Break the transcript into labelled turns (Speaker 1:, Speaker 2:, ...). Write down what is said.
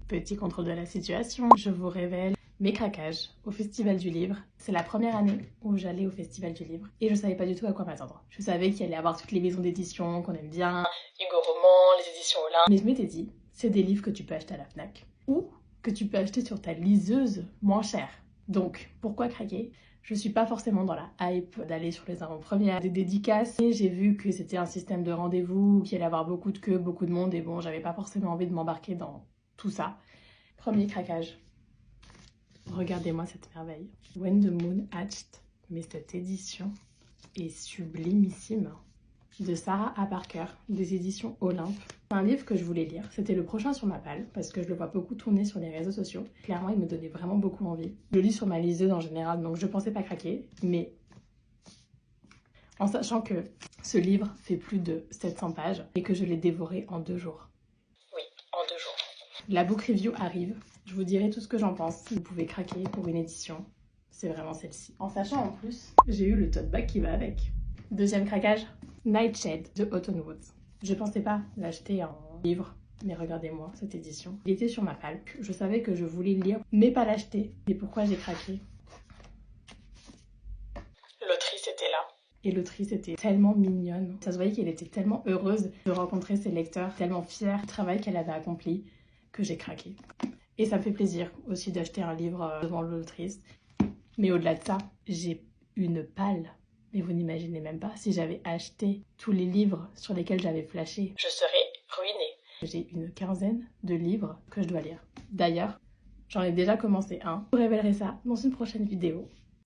Speaker 1: Petit contrôle de la situation, je vous révèle mes craquages au Festival du Livre. C'est la première année où j'allais au Festival du Livre et je savais pas du tout à quoi m'attendre. Je savais qu'il allait y avoir toutes les maisons d'édition qu'on aime bien, Hugo Roman, les éditions Olin. Mais je m'étais dit, c'est des livres que tu peux acheter à la Fnac ou que tu peux acheter sur ta liseuse moins chère. Donc, pourquoi craquer? Je suis pas forcément dans la hype d'aller sur les avant-premières, des dédicaces. Et j'ai vu que c'était un système de rendez-vous, qu'il allait y avoir beaucoup de queues, beaucoup de monde. Et bon, j'avais pas forcément envie de m'embarquer dans tout ça. Premier craquage. Regardez-moi cette merveille. When the Moon Hatched. Mais cette édition est sublimissime. De Sarah A. Parker, des éditions Olympe. C'est un livre que je voulais lire. C'était le prochain sur ma palle, parce que je le vois beaucoup tourner sur les réseaux sociaux. Clairement, il me donnait vraiment beaucoup envie. Je le lis sur ma liseuse en général, donc je pensais pas craquer. Mais en sachant que ce livre fait plus de 700 pages et que je l'ai dévoré en 2 jours. Oui, en 2 jours. La book review arrive. Je vous dirai tout ce que j'en pense. Vous pouvez craquer pour une édition. C'est vraiment celle-ci. En sachant en plus, j'ai eu le tote bag qui va avec. Deuxième craquage, Nightshade de Autumn Woods. Je pensais pas l'acheter en livre, mais regardez-moi cette édition. Il était sur ma palle. Je savais que je voulais le lire, mais pas l'acheter. Et pourquoi j'ai craqué? L'autrice était là. Et l'autrice était tellement mignonne. Ça se voyait qu'elle était tellement heureuse de rencontrer ses lecteurs, tellement fière du travail qu'elle avait accompli, que j'ai craqué. Et ça me fait plaisir aussi d'acheter un livre devant l'autrice. Mais au-delà de ça, j'ai une palle. Mais vous n'imaginez même pas, si j'avais acheté tous les livres sur lesquels j'avais flashé, je serais ruinée. J'ai une 15aine de livres que je dois lire. D'ailleurs, j'en ai déjà commencé un. Je vous révélerai ça dans une prochaine vidéo.